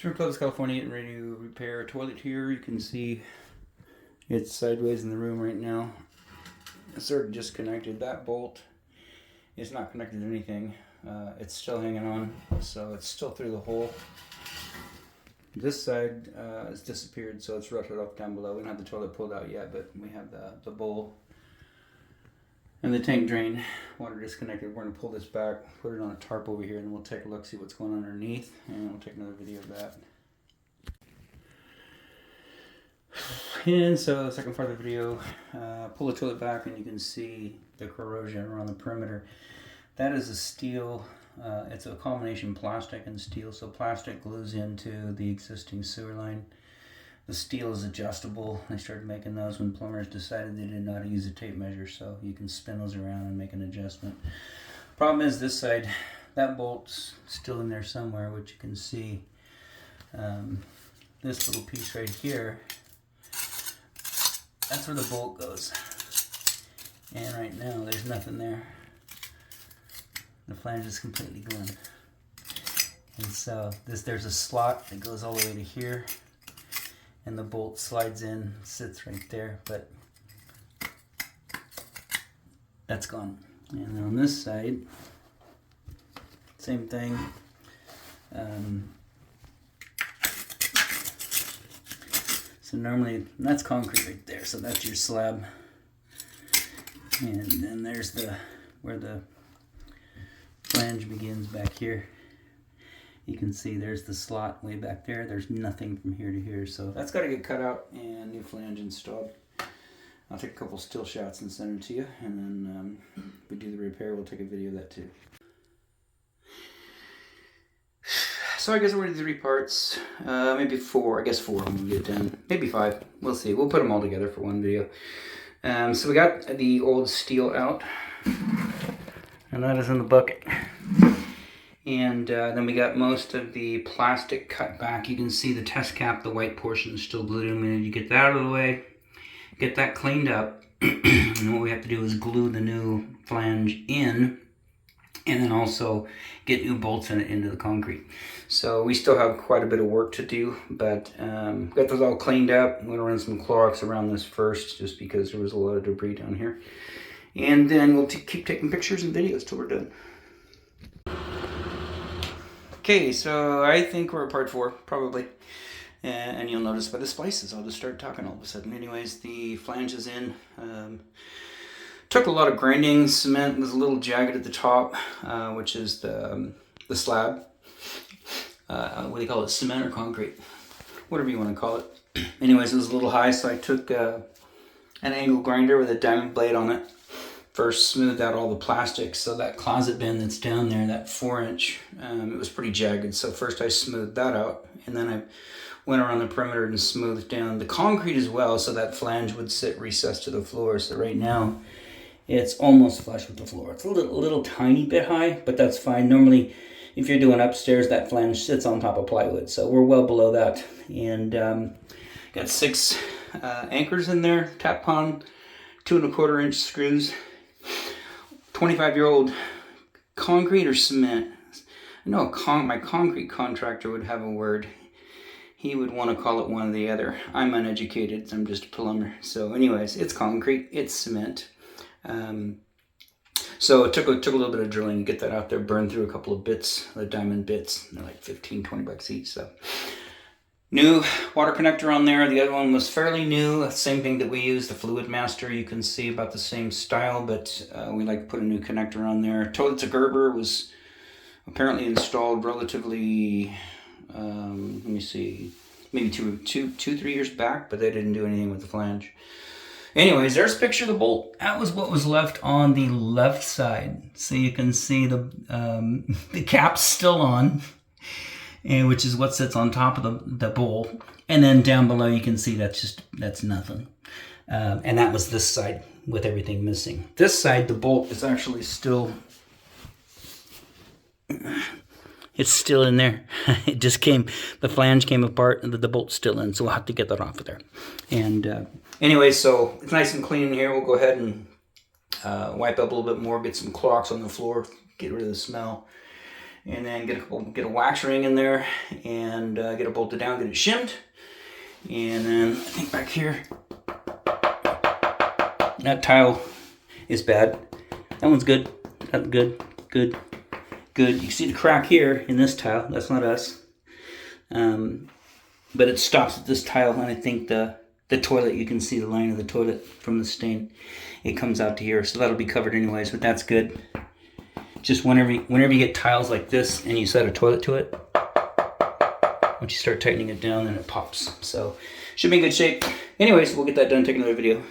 From Clovis, California, getting ready to repair a toilet here. You can see it's sideways in the room right now. It's sort of disconnected. That bolt is not connected to anything. It's still hanging on, so it's still through the hole. This side has disappeared, so it's rutted off down below. We don't have the toilet pulled out yet, but we have the bowl and the tank drain. Water disconnected. We're going to pull this back, put it on a tarp over here, and then we'll take a look, see what's going on underneath, and we'll take another video of that. And so the second part of the video, pull the toilet back and you can see the corrosion around the perimeter. That is a steel, it's a combination plastic and steel. So plastic glues into the existing sewer line. The steel is adjustable. I started making those when plumbers decided they didn't know how to use a tape measure, so you can spin those around and make an adjustment. Problem is this side, that bolt's still in there somewhere, which you can see. This little piece right here, that's where the bolt goes. And right now there's nothing there. The flange is completely gone. And so there's a slot that goes all the way to here. And the bolt slides in, sits right there, but that's gone. And on this side, same thing. So normally, that's concrete right there, so that's your slab. And then there's where the flange begins back here. You can see there's the slot way back there. There's nothing from here to here, so that's got to get cut out and new flange installed. I'll take a couple still shots and send them to you, and then if we do the repair, we'll take a video of that too. So I guess we're going to do 3 parts, maybe 4. I guess 4 when we get done. Maybe 5. We'll see. We'll put them all together for one video. So we got the old steel out, and that is in the bucket. And then we got most of the plastic cut back. You can see the test cap, the white portion is still glued in. We need to get that out of the way, get that cleaned up. And what we have to do is glue the new flange in, and then also get new bolts in it into the concrete. So we still have quite a bit of work to do, but got those all cleaned up. I'm going to run some Clorox around this first, just because there was a lot of debris down here. And then we'll keep taking pictures and videos till we're done. Okay, so I think we're at part 4, probably. And you'll notice by the splices, I'll just start talking all of a sudden. Anyways, the flange is in. Took a lot of grinding. Cement was a little jagged at the top, which is the slab. What do you call it? Cement or concrete? Whatever you want to call it. Anyways, it was a little high, so I took an angle grinder with a diamond blade on it. First smoothed out all the plastic, so that closet bin that's down there, that 4-inch, it was pretty jagged. So first I smoothed that out, and then I went around the perimeter and smoothed down the concrete as well, so that flange would sit recessed to the floor. So right now, it's almost flush with the floor. It's a little tiny bit high, but that's fine. Normally, if you're doing upstairs, that flange sits on top of plywood, so we're well below that. And got 6 anchors in there, tap on, 2 1/4-inch screws. 25-year-old concrete or cement? No, my concrete contractor would have a word. He would want to call it one or the other. I'm uneducated. I'm just a plumber. So anyways, it's concrete. It's cement. So it took a little bit of drilling to get that out there. Burned through a couple of bits, the diamond bits. They're like 15, 20 bucks each. So new water connector on there. The other one was fairly new. Same thing that we use, the Fluid Master. You can see about the same style, but we like to put a new connector on there. Toilet to Gerber was apparently installed relatively, let me see, maybe 3 years back, but they didn't do anything with the flange. Anyways, there's a picture of the bolt. That was what was left on the left side. So you can see the cap's still on, and which is what sits on top of the bowl. And then down below you can see that's nothing. And that was this side with everything missing. This side, the bolt is actually still, it's still in there. It just the flange came apart and the bolt's still in, so we'll have to get that off of there. And anyway, so it's nice and clean in here. We'll go ahead and wipe up a little bit more, get some Clorox on the floor, get rid of the smell. and then get a wax ring in there, and get it bolted down, get it shimmed. And then I think back here, that tile is bad. That one's good. That's good. Good. Good. You can see the crack here in this tile. That's not us. But it stops at this tile, and I think the toilet, you can see the line of the toilet from the stain. It comes out to here, so that'll be covered anyways, but that's good. Just whenever you get tiles like this and you set a toilet to it, once you start tightening it down, then it pops. So should be in good shape. Anyways, we'll get that done, take another video.